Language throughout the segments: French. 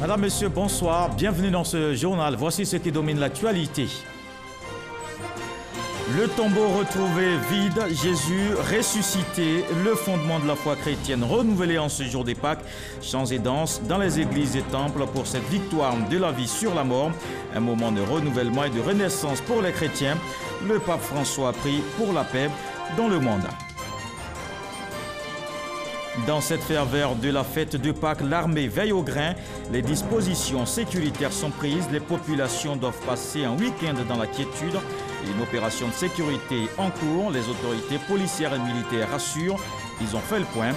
Madame, Monsieur, bonsoir. Bienvenue dans ce journal. Voici ce qui domine l'actualité. Le tombeau retrouvé vide, Jésus ressuscité, le fondement de la foi chrétienne renouvelé en ce jour des Pâques. Chants et danses dans les églises et temples pour cette victoire de la vie sur la mort. Un moment de renouvellement et de renaissance pour les chrétiens. Le pape François a prié pour la paix dans le monde. Dans cette ferveur de la fête de Pâques, l'armée veille au grain. Les dispositions sécuritaires sont prises. Les populations doivent passer un week-end dans la quiétude. Une opération de sécurité en cours. Les autorités policières et militaires rassurent. Ils ont fait le point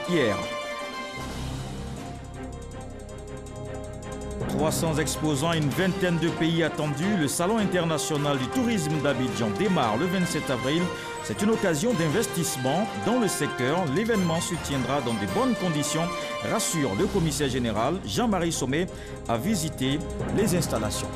hier. 300 exposants, une vingtaine de pays attendus. Le Salon international du tourisme d'Abidjan démarre le 27 avril. C'est une occasion d'investissement dans le secteur. L'événement se tiendra dans de bonnes conditions, rassure le commissaire général Jean-Marie Sommet, a visité les installations.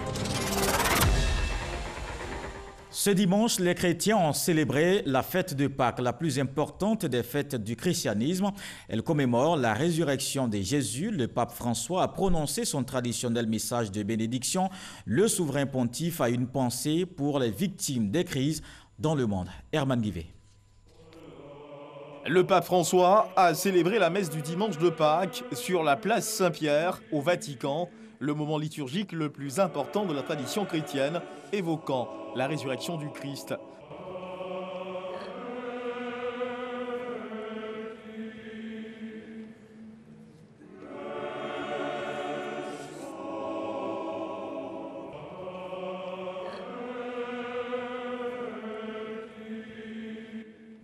Ce dimanche, les chrétiens ont célébré la fête de Pâques, la plus importante des fêtes du christianisme. Elle commémore la résurrection de Jésus. Le pape François a prononcé son traditionnel message de bénédiction. Le souverain pontife a une pensée pour les victimes des crises dans le monde. Herman Guivet. Le pape François a célébré la messe du dimanche de Pâques sur la place Saint-Pierre au Vatican, le moment liturgique le plus important de la tradition chrétienne, évoquant la résurrection du Christ.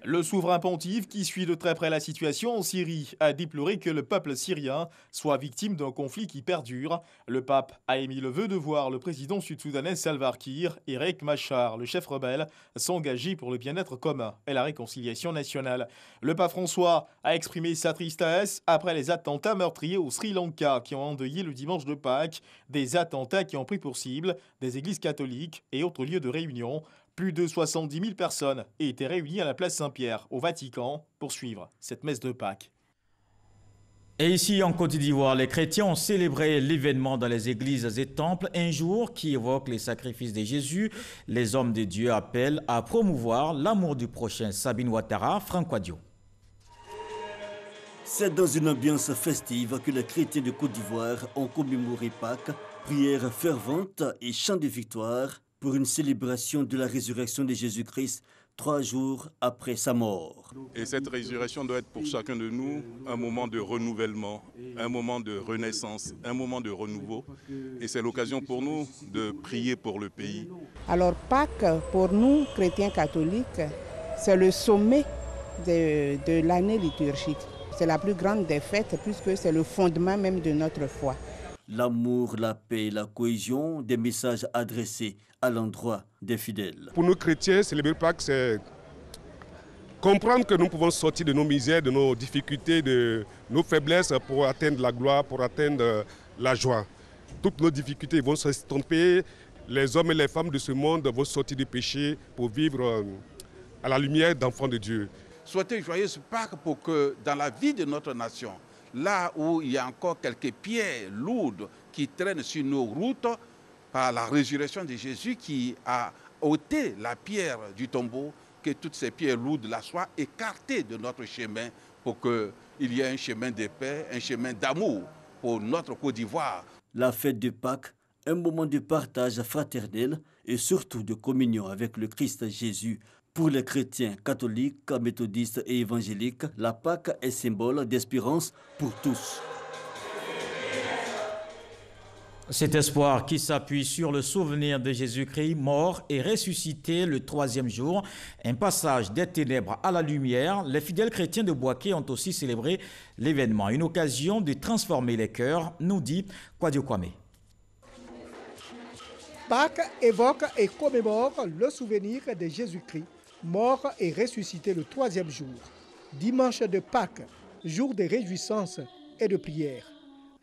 Le souverain pontife, qui suit de très près la situation en Syrie, a déploré que le peuple syrien soit victime d'un conflit qui perdure. Le pape a émis le vœu de voir le président sud-soudanais Salva Kiir et Riek Machar, le chef rebelle, s'engager pour le bien-être commun et la réconciliation nationale. Le pape François a exprimé sa tristesse après les attentats meurtriers au Sri Lanka qui ont endeuillé le dimanche de Pâques, des attentats qui ont pris pour cible des églises catholiques et autres lieux de réunion. Plus de 70 000 personnes étaient réunies à la place Saint-Pierre, au Vatican, pour suivre cette messe de Pâques. Et ici, en Côte d'Ivoire, les chrétiens ont célébré l'événement dans les églises et temples, un jour qui évoque les sacrifices de Jésus. Les hommes de Dieu appellent à promouvoir l'amour du prochain. Sabine Ouattara, Franck Wadio. C'est dans une ambiance festive que les chrétiens de Côte d'Ivoire ont commémoré Pâques, prières ferventes et chants de victoire, pour une célébration de la résurrection de Jésus-Christ 3 jours après sa mort. Et cette résurrection doit être pour chacun de nous un moment de renouvellement, un moment de renaissance, un moment de renouveau. Et c'est l'occasion pour nous de prier pour le pays. Alors Pâques, pour nous, chrétiens catholiques, c'est le sommet de l'année liturgique. C'est la plus grande des fêtes puisque c'est le fondement même de notre foi. L'amour, la paix, la cohésion, des messages adressés à l'endroit des fidèles. Pour nous chrétiens, célébrer Pâques, c'est comprendre que nous pouvons sortir de nos misères, de nos difficultés, de nos faiblesses pour atteindre la gloire, pour atteindre la joie. Toutes nos difficultés vont s'estomper. Les hommes et les femmes de ce monde vont sortir du péché pour vivre à la lumière d'enfants de Dieu. Souhaitez joyeuse Pâques pour que dans la vie de notre nation, là où il y a encore quelques pierres lourdes qui traînent sur nos routes, par la résurrection de Jésus qui a ôté la pierre du tombeau, que toutes ces pierres lourdes là soient écartées de notre chemin pour qu'il y ait un chemin de paix, un chemin d'amour pour notre Côte d'Ivoire. La fête de Pâques, un moment de partage fraternel et surtout de communion avec le Christ Jésus. Pour les chrétiens catholiques, méthodistes et évangéliques, la Pâques est symbole d'espérance pour tous. Cet espoir qui s'appuie sur le souvenir de Jésus-Christ mort et ressuscité le 3e jour, un passage des ténèbres à la lumière, les fidèles chrétiens de Boaké ont aussi célébré l'événement, une occasion de transformer les cœurs, nous dit Kwadio Kwame. Pâques évoque et commémore le souvenir de Jésus-Christ, mort et ressuscité le 3e jour. Dimanche de Pâques, jour de réjouissance et de prière.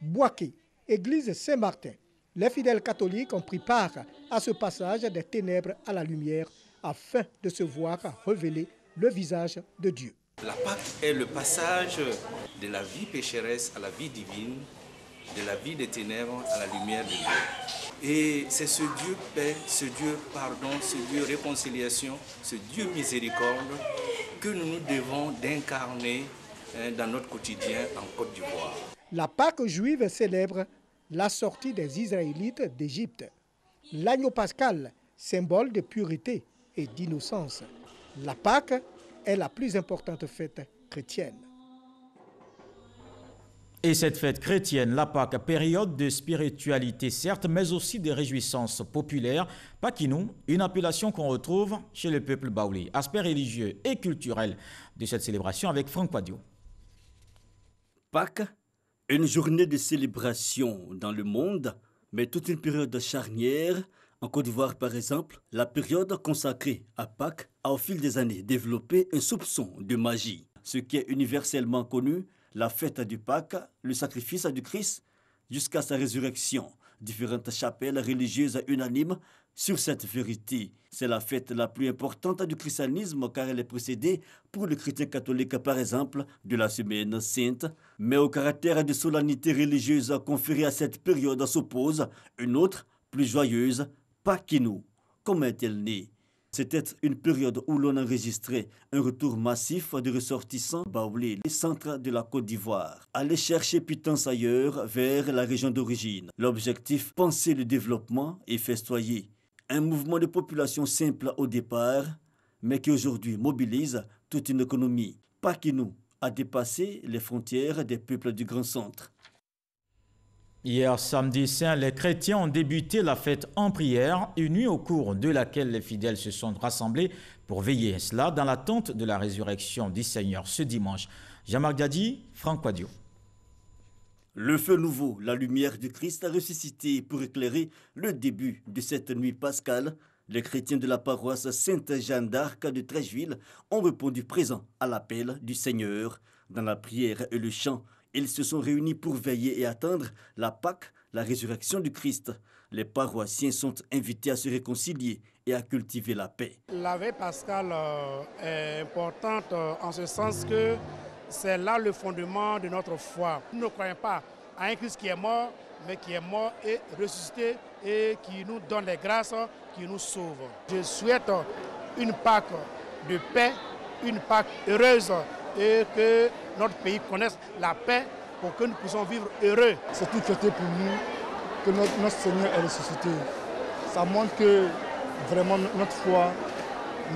Boaké, église Saint-Martin. Les fidèles catholiques ont pris part à ce passage des ténèbres à la lumière afin de se voir révéler le visage de Dieu. La Pâque est le passage de la vie pécheresse à la vie divine de la vie des ténèbres à la lumière de Dieu. Et c'est ce Dieu paix, ce Dieu pardon, ce Dieu réconciliation, ce Dieu miséricorde que nous devons d'incarner dans notre quotidien en Côte d'Ivoire. La Pâque juive célèbre la sortie des Israélites d'Égypte. L'agneau pascal, symbole de pureté et d'innocence. La Pâque est la plus importante fête chrétienne. Et cette fête chrétienne, la Pâque, période de spiritualité certes, mais aussi de réjouissance populaire, Pakinou, une appellation qu'on retrouve chez le peuple baoulé. Aspect religieux et culturel de cette célébration avec Franck Padio. Pâques, une journée de célébration dans le monde, mais toute une période charnière. En Côte d'Ivoire, par exemple, la période consacrée à Pâques a au fil des années développé un soupçon de magie. Ce qui est universellement connu, la fête du Pâques, le sacrifice du Christ, jusqu'à sa résurrection. Différentes chapelles religieuses unanimes sur cette vérité. C'est la fête la plus importante du christianisme car elle est précédée pour le chrétien catholique par exemple de la Semaine Sainte. Mais au caractère de solennité religieuse conférée à cette période s'oppose une autre, plus joyeuse, Pakinou. Comment est-elle née? C'était une période où l'on enregistrait un retour massif de ressortissants baoulés, les centres de la Côte d'Ivoire. Aller chercher pitance ailleurs, vers la région d'origine. L'objectif, penser le développement et festoyer. Un mouvement de population simple au départ, mais qui aujourd'hui mobilise toute une économie. Pakinou a dépassé les frontières des peuples du Grand Centre. Hier samedi saint, les chrétiens ont débuté la fête en prière, une nuit au cours de laquelle les fidèles se sont rassemblés pour veiller cela dans l'attente de la résurrection du Seigneur ce dimanche. Jean-Marc Diadi, Franck Padio. Le feu nouveau, la lumière du Christ a ressuscité pour éclairer le début de cette nuit pascale. Les chrétiens de la paroisse Sainte-Jeanne d'Arc de Trècheville ont répondu présent à l'appel du Seigneur. Dans la prière et le chant, ils se sont réunis pour veiller et attendre la Pâque, la résurrection du Christ. Les paroissiens sont invités à se réconcilier et à cultiver la paix. La veille pascale est importante en ce sens que c'est là le fondement de notre foi. Nous ne croyons pas à un Christ qui est mort, mais qui est mort et ressuscité et qui nous donne les grâces, qui nous sauve. Je souhaite une Pâque de paix, une Pâque heureuse et que notre pays connaisse la paix pour que nous puissions vivre heureux. C'est une fierté pour nous que notre Seigneur est ressuscité. Ça montre que vraiment notre foi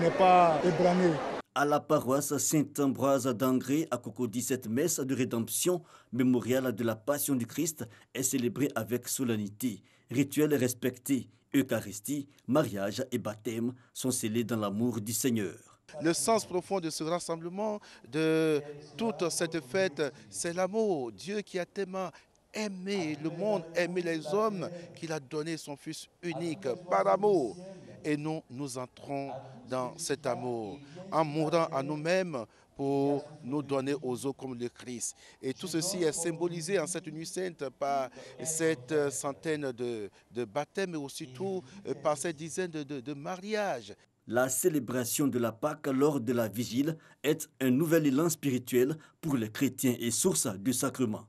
n'est pas ébranlée. À la paroisse Saint-Ambroise d'Angré, à Cocody, cette messe de rédemption mémoriale de la Passion du Christ est célébrée avec solennité. Rituels respectés, Eucharistie, mariage et baptême sont scellés dans l'amour du Seigneur. Le sens profond de ce rassemblement, de toute cette fête, c'est l'amour. Dieu qui a tellement aimé le monde, aimé les hommes, qu'il a donné son Fils unique par amour. Et nous entrons dans cet amour, en mourant à nous-mêmes pour nous donner aux autres comme le Christ. Et tout ceci est symbolisé en cette nuit sainte par cette centaine de baptêmes, mais aussi tout par cette dizaine de mariages. La célébration de la Pâque lors de la vigile est un nouvel élan spirituel pour les chrétiens et source de sacrement.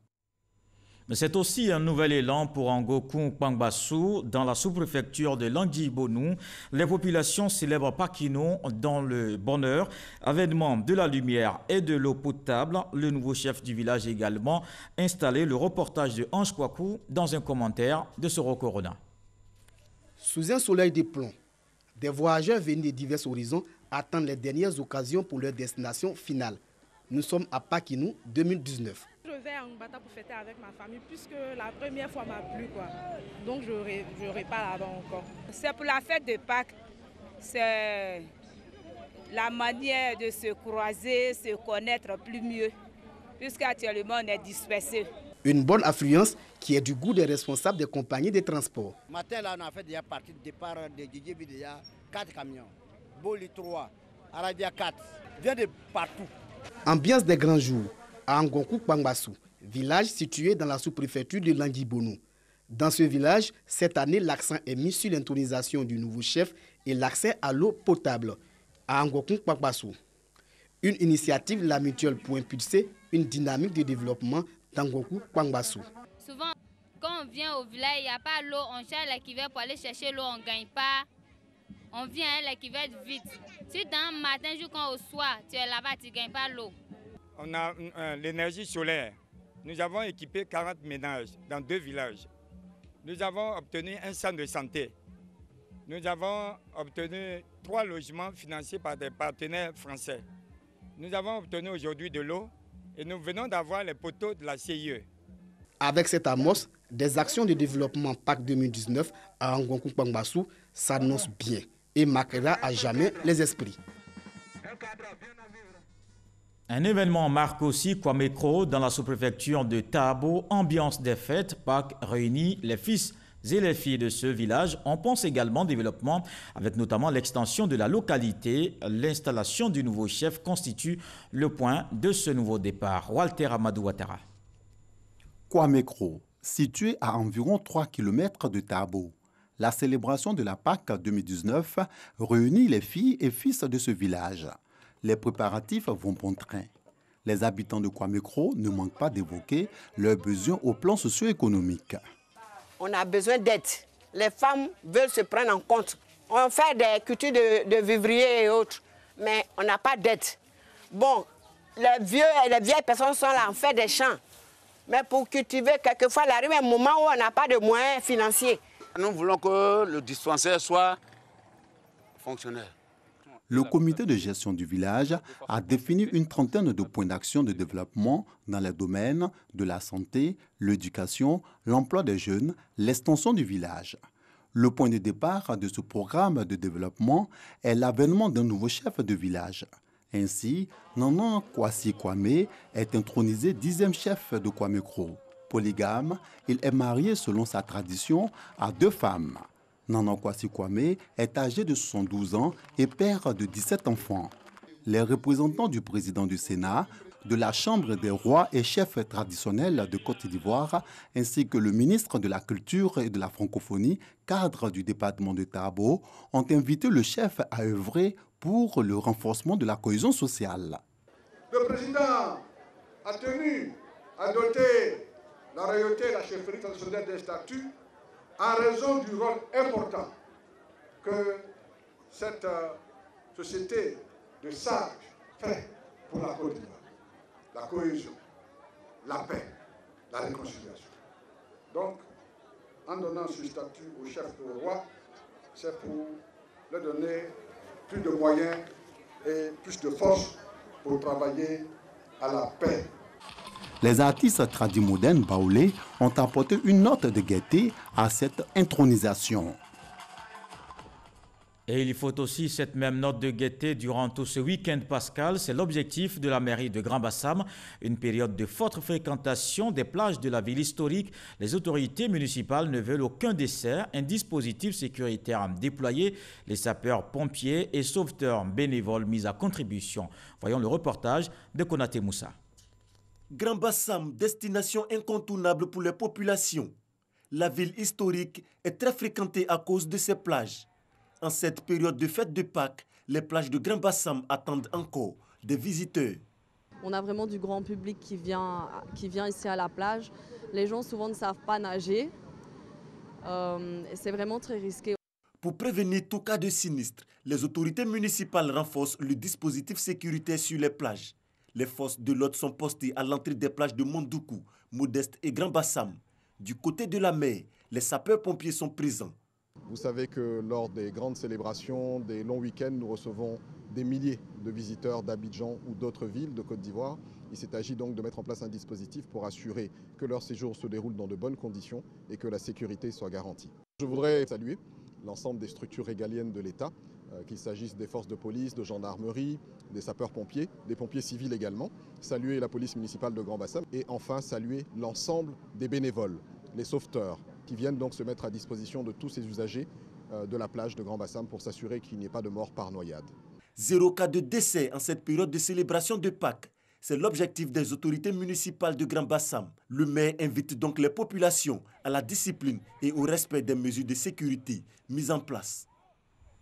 Mais c'est aussi un nouvel élan pour Ngokou Pangbassou. Dans la sous-préfecture de Languibonou, les populations célèbrent Pakinou dans le bonheur, avènement de la lumière et de l'eau potable. Le nouveau chef du village a également installé le reportage de Ange Kwaku dans un commentaire de Soro Corona. Sous un soleil de plomb, des voyageurs venus de divers horizons attendent les dernières occasions pour leur destination finale. Nous sommes à Pakinou 2019. Je vais à Ngbata pour fêter avec ma famille puisque la première fois m'a plu, quoi. Donc je n'aurai pas là-bas encore. C'est pour la fête de Pâques. C'est la manière de se croiser, se connaître plus mieux. Puisqu'actuellement on est dispersés. Une bonne affluence qui est du goût des responsables des compagnies de transport. Matin, là, on a fait déjà partie de départ de Djidjibi, déjà 4 camions. Boli 3, Arabia 4, vient de partout. Ambiance des grands jours à Ngokou Pangbassou, village situé dans la sous-préfecture de Languibonou. Dans ce village, cette année, l'accent est mis sur l'intronisation du nouveau chef et l'accès à l'eau potable à Ngokou Pangbassou. Une initiative la mutuelle pour impulser une dynamique de développement d'Ngokou Pangbassou. Souvent, on vient au village, il n'y a pas l'eau, on cherche la cuvette pour aller chercher l'eau, on ne gagne pas. On vient à la cuvette vite. Si dans le matin jusqu'au soir, tu es là-bas, tu ne gagnes pas l'eau. On a l'énergie solaire. Nous avons équipé 40 ménages dans 2 villages. Nous avons obtenu un centre de santé. Nous avons obtenu 3 logements financés par des partenaires français. Nous avons obtenu aujourd'hui de l'eau et nous venons d'avoir les poteaux de la CIE. Avec cette amorce, des actions de développement PAC 2019 à Angonkou-Pangbassou s'annoncent bien et marquera à jamais les esprits. Un événement marque aussi Kwame Kro dans la sous-préfecture de Tabo. Ambiance des fêtes, Pâques réunit les fils et les filles de ce village. On pense également développement avec notamment l'extension de la localité. L'installation du nouveau chef constitue le point de ce nouveau départ. Walter Amadou Ouattara. Kwame Kro, situé à environ 3 km de Tabo. La célébration de la Pâques 2019 réunit les filles et fils de ce village. Les préparatifs vont bon train. Les habitants de Kwame Kro ne manquent pas d'évoquer leurs besoins au plan socio-économique. On a besoin d'aide. Les femmes veulent se prendre en compte. On fait des cultures de vivriers et autres, mais on n'a pas d'aide. Bon, les vieux et les vieilles personnes sont là, on fait des champs. Mais pour cultiver, quelquefois, il arrive un moment où on n'a pas de moyens financiers. Nous voulons que le dispensaire soit fonctionnel. Le comité de gestion du village a défini une trentaine de points d'action de développement dans les domaines de la santé, l'éducation, l'emploi des jeunes, l'extension du village. Le point de départ de ce programme de développement est l'avènement d'un nouveau chef de village. Ainsi, Nanan Kwasi Kwame est intronisé 10e chef de Kwame Kro. Polygame, il est marié selon sa tradition à 2 femmes. Nanan Kwasi Kwame est âgé de 72 ans et père de 17 enfants. Les représentants du président du Sénat, de la Chambre des rois et chefs traditionnels de Côte d'Ivoire, ainsi que le ministre de la Culture et de la Francophonie, cadre du département de Tabo, ont invité le chef à œuvrer pour le renforcement de la cohésion sociale. Le président a tenu à doter la royauté et la chefferie traditionnelle des statuts en raison du rôle important que cette société de sages fait pour la Côte d'Ivoire. La cohésion, la paix, la réconciliation. Donc, en donnant ce statut au chef de roi, c'est pour leur donner plus de moyens et plus de force pour travailler à la paix. Les artistes tradimodernes baoulés ont apporté une note de gaieté à cette intronisation. Et il faut aussi cette même note de gaieté durant tout ce week-end pascal. C'est l'objectif de la mairie de Grand-Bassam. Une période de forte fréquentation des plages de la ville historique. Les autorités municipales ne veulent aucun dessert. Un dispositif sécuritaire déployé. Les sapeurs-pompiers et sauveteurs bénévoles mis à contribution. Voyons le reportage de Konaté Moussa. Grand-Bassam, destination incontournable pour les populations. La ville historique est très fréquentée à cause de ses plages. En cette période de fête de Pâques, les plages de Grand-Bassam attendent encore des visiteurs. On a vraiment du grand public qui vient ici à la plage. Les gens souvent ne savent pas nager. C'est vraiment très risqué. Pour prévenir tout cas de sinistre, les autorités municipales renforcent le dispositif sécuritaire sur les plages. Les forces de l'ordre sont postées à l'entrée des plages de Mondoukou, Modeste et Grand-Bassam. Du côté de la mer, les sapeurs-pompiers sont présents. Vous savez que lors des grandes célébrations, des longs week-ends, nous recevons des milliers de visiteurs d'Abidjan ou d'autres villes de Côte d'Ivoire. Il s'agit donc de mettre en place un dispositif pour assurer que leur séjour se déroule dans de bonnes conditions et que la sécurité soit garantie. Je voudrais saluer l'ensemble des structures régaliennes de l'État, qu'il s'agisse des forces de police, de gendarmerie, des sapeurs-pompiers, des pompiers civils également, saluer la police municipale de Grand-Bassam et enfin saluer l'ensemble des bénévoles, les sauveteurs, qui viennent donc se mettre à disposition de tous ces usagers de la plage de Grand-Bassam pour s'assurer qu'il n'y ait pas de mort par noyade. 0 cas de décès en cette période de célébration de Pâques. C'est l'objectif des autorités municipales de Grand-Bassam. Le maire invite donc les populations à la discipline et au respect des mesures de sécurité mises en place.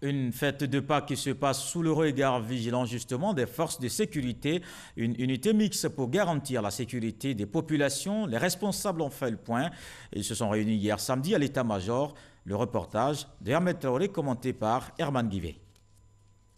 Une fête de Pâques qui se passe sous le regard vigilant justement des forces de sécurité. Une unité mixte pour garantir la sécurité des populations. Les responsables ont fait le point. Ils se sont réunis hier samedi à l'état-major. Le reportage de Ahmed Traoré commenté par Herman Guivet.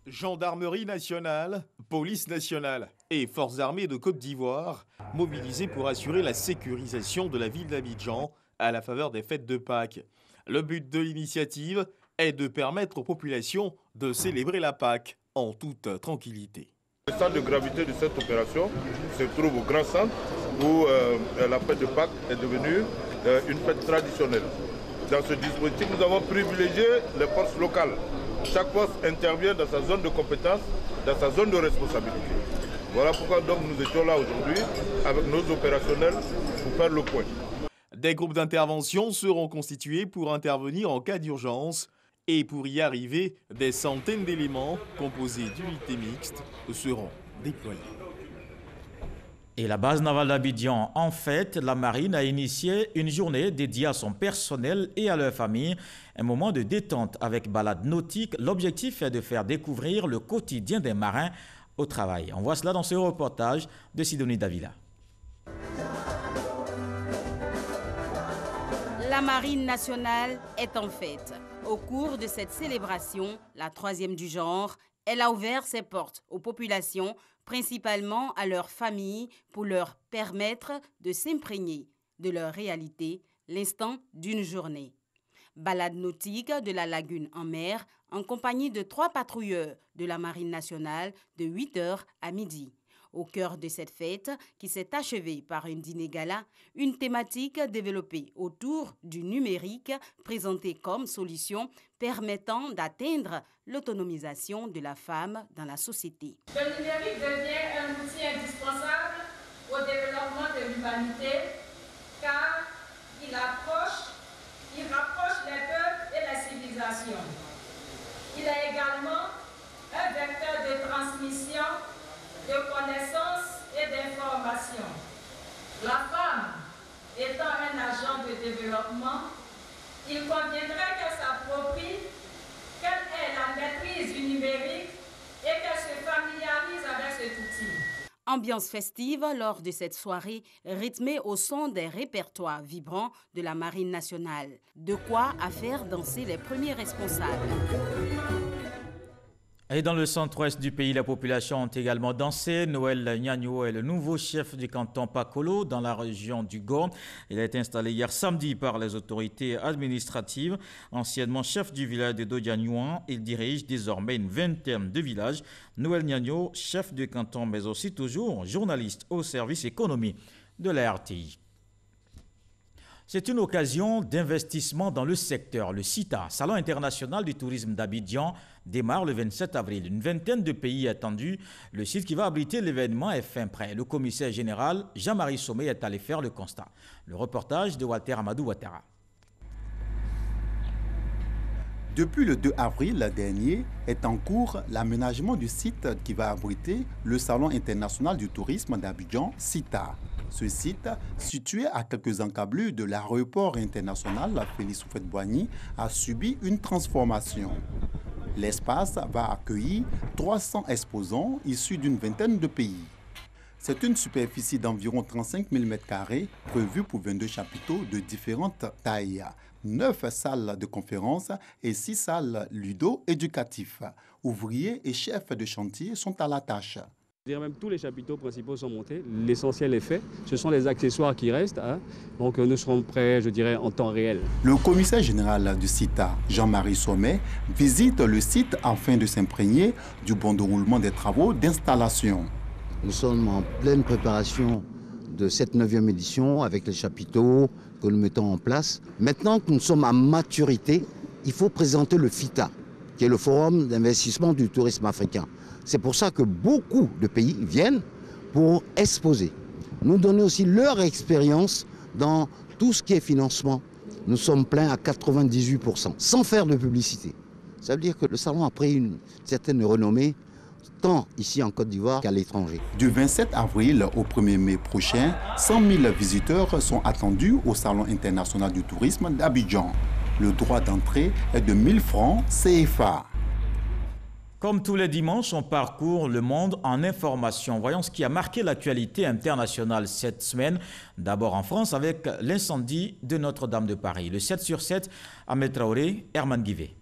Gendarmerie nationale, police nationale et forces armées de Côte d'Ivoire mobilisées pour assurer la sécurisation de la ville d'Abidjan à la faveur des fêtes de Pâques. Le but de l'initiative est de permettre aux populations de célébrer la Pâques en toute tranquillité. Le centre de gravité de cette opération se trouve au Grand Centre où la fête de Pâques est devenue une fête traditionnelle. Dans ce dispositif, nous avons privilégié les forces locales. Chaque force intervient dans sa zone de compétence, dans sa zone de responsabilité. Voilà pourquoi donc nous étions là aujourd'hui avec nos opérationnels pour faire le point. Des groupes d'intervention seront constitués pour intervenir en cas d'urgence. Et pour y arriver, des centaines d'éléments composés d'unités mixtes seront déployés. Et la base navale d'Abidjan, en fait, la marine a initié une journée dédiée à son personnel et à leur famille. Un moment de détente avec balade nautique. L'objectif est de faire découvrir le quotidien des marins au travail. On voit cela dans ce reportage de Sidonie Davila. La marine nationale est en fête. Au cours de cette célébration, la 3e du genre, elle a ouvert ses portes aux populations, principalement à leurs familles, pour leur permettre de s'imprégner de leur réalité l'instant d'une journée. Balade nautique de la lagune en mer en compagnie de 3 patrouilleurs de la marine nationale de 8h à midi. Au cœur de cette fête, qui s'est achevée par un dîner-gala, une thématique développée autour du numérique présentée comme solution permettant d'atteindre l'autonomisation de la femme dans la société. Le numérique devient un outil indispensable au développement de l'humanité car il rapproche les peuples et la civilisation. Il est également un vecteur de transmission de connaissances et d'informations. La femme étant un agent de développement, il conviendrait qu'elle s'approprie, qu'elle ait la maîtrise du numérique et qu'elle se familiarise avec cet outil. Ambiance festive lors de cette soirée rythmée au son des répertoires vibrants de la Marine nationale. De quoi à faire danser les premiers responsables. Et dans le centre-ouest du pays, les populations ont également dansé. Noël Nyagno est le nouveau chef du canton Pakolo dans la région du Gord. Il a été installé hier samedi par les autorités administratives. Anciennement chef du village de Dodianyouan, il dirige désormais une vingtaine de villages. Noël Nyagno, chef du canton, mais aussi toujours journaliste au service économie de la RTI. C'est une occasion d'investissement dans le secteur. Le CITA, Salon international du tourisme d'Abidjan, démarre le 27 avril. Une vingtaine de pays attendus. Le site qui va abriter l'événement est fin prêt. Le commissaire général Jean-Marie Sommet est allé faire le constat. Le reportage de Walter Amadou Ouattara. Depuis le 2 avril dernier est en cours l'aménagement du site qui va abriter le Salon international du tourisme d'Abidjan, CITA. Ce site, situé à quelques encablures de l'aéroport international Félix Houphouët-Boigny, a subi une transformation. L'espace va accueillir 300 exposants issus d'une vingtaine de pays. C'est une superficie d'environ 35 000 m² prévue pour 22 chapiteaux de différentes tailles, 9 salles de conférences et 6 salles ludo-éducatives. Ouvriers et chefs de chantier sont à la tâche. Je dirais même tous les chapiteaux principaux sont montés, l'essentiel est fait, ce sont les accessoires qui restent, donc nous serons prêts, je dirais, en temps réel. Le commissaire général du CITA, Jean-Marie Sommet, visite le site afin de s'imprégner du bon déroulement des travaux d'installation. Nous sommes en pleine préparation de cette 9e édition avec les chapiteaux que nous mettons en place. Maintenant que nous sommes à maturité, il faut présenter le FITA, qui est le Forum d'investissement du tourisme africain. C'est pour ça que beaucoup de pays viennent pour exposer, nous donner aussi leur expérience dans tout ce qui est financement. Nous sommes pleins à 98%, sans faire de publicité. Ça veut dire que le salon a pris une certaine renommée, tant ici en Côte d'Ivoire qu'à l'étranger. Du 27 avril au 1er mai prochain, 100 000 visiteurs sont attendus au Salon international du tourisme d'Abidjan. Le droit d'entrée est de 1 000 francs CFA. Comme tous les dimanches, on parcourt le monde en information. Voyons ce qui a marqué l'actualité internationale cette semaine. D'abord en France avec l'incendie de Notre-Dame de Paris. Le 7 sur 7, Ahmed Traoré, Herman Guivet.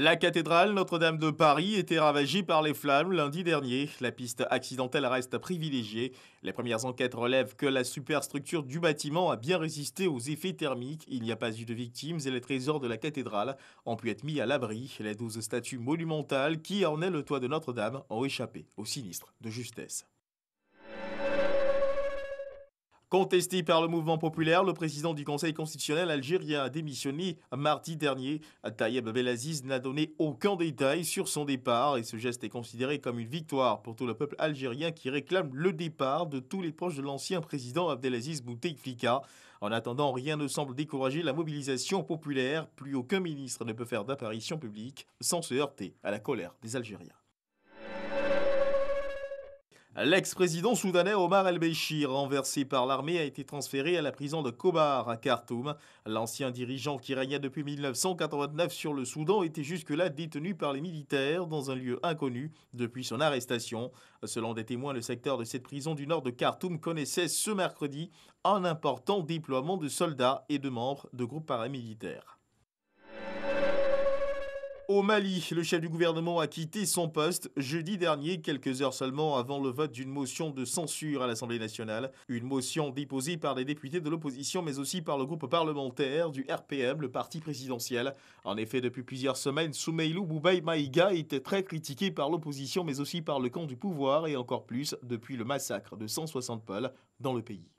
La cathédrale Notre-Dame de Paris était ravagée par les flammes lundi dernier. La piste accidentelle reste privilégiée. Les premières enquêtes relèvent que la superstructure du bâtiment a bien résisté aux effets thermiques. Il n'y a pas eu de victimes et les trésors de la cathédrale ont pu être mis à l'abri. Les 12 statues monumentales qui ornaient le toit de Notre-Dame ont échappé au sinistre de justesse. Contesté par le mouvement populaire, le président du Conseil constitutionnel algérien a démissionné mardi dernier. Tayeb Belaziz n'a donné aucun détail sur son départ et ce geste est considéré comme une victoire pour tout le peuple algérien qui réclame le départ de tous les proches de l'ancien président Abdelaziz Bouteflika. En attendant, rien ne semble décourager la mobilisation populaire. Plus aucun ministre ne peut faire d'apparition publique sans se heurter à la colère des Algériens. L'ex-président soudanais Omar el-Béchir, renversé par l'armée, a été transféré à la prison de Kobar à Khartoum. L'ancien dirigeant qui régnait depuis 1989 sur le Soudan était jusque-là détenu par les militaires dans un lieu inconnu depuis son arrestation. Selon des témoins, le secteur de cette prison du nord de Khartoum connaissait ce mercredi un important déploiement de soldats et de membres de groupes paramilitaires. Au Mali, le chef du gouvernement a quitté son poste jeudi dernier, quelques heures seulement avant le vote d'une motion de censure à l'Assemblée nationale. Une motion déposée par les députés de l'opposition, mais aussi par le groupe parlementaire du RPM, le parti présidentiel. En effet, depuis plusieurs semaines, Soumeilou Boubaï Maïga était très critiqué par l'opposition, mais aussi par le camp du pouvoir, et encore plus depuis le massacre de 160 Peuls dans le pays.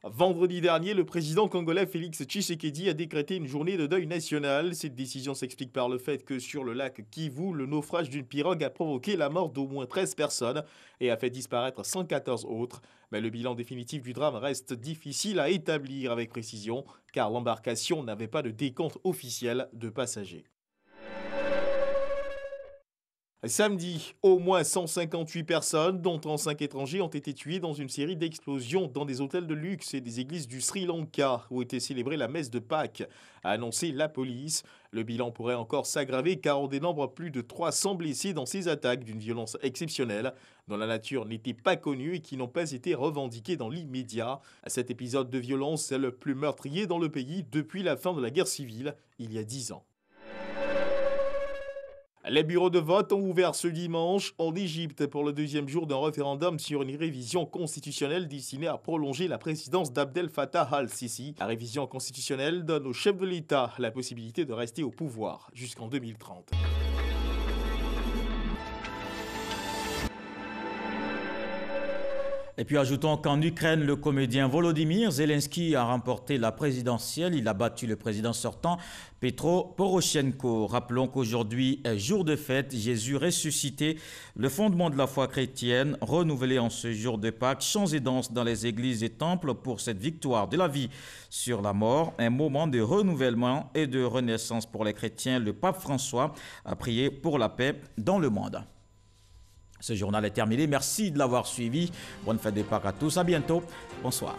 Vendredi dernier, le président congolais Félix Tshisekedi a décrété une journée de deuil national. Cette décision s'explique par le fait que sur le lac Kivu, le naufrage d'une pirogue a provoqué la mort d'au moins 13 personnes et a fait disparaître 114 autres. Mais le bilan définitif du drame reste difficile à établir avec précision car l'embarcation n'avait pas de décompte officiel de passagers. Samedi, au moins 158 personnes, dont 35 étrangers, ont été tuées dans une série d'explosions dans des hôtels de luxe et des églises du Sri Lanka où était célébrée la messe de Pâques, a annoncé la police. Le bilan pourrait encore s'aggraver car on dénombre plus de 300 blessés dans ces attaques d'une violence exceptionnelle, dont la nature n'était pas connue et qui n'ont pas été revendiquées dans l'immédiat. Cet épisode de violence est le plus meurtrier dans le pays depuis la fin de la guerre civile, il y a 10 ans. Les bureaux de vote ont ouvert ce dimanche en Égypte pour le deuxième jour d'un référendum sur une révision constitutionnelle destinée à prolonger la présidence d'Abdel Fattah al-Sisi. La révision constitutionnelle donne au chef de l'État la possibilité de rester au pouvoir jusqu'en 2030. Et puis ajoutons qu'en Ukraine, le comédien Volodymyr Zelensky a remporté la présidentielle. Il a battu le président sortant, Petro Poroshenko. Rappelons qu'aujourd'hui est jour de fête, Jésus ressuscité, le fondement de la foi chrétienne, renouvelé en ce jour de Pâques, chants et danses dans les églises et temples pour cette victoire de la vie sur la mort. Un moment de renouvellement et de renaissance pour les chrétiens. Le pape François a prié pour la paix dans le monde. Ce journal est terminé. Merci de l'avoir suivi. Bonne fête de Pâques à tous. À bientôt. Bonsoir.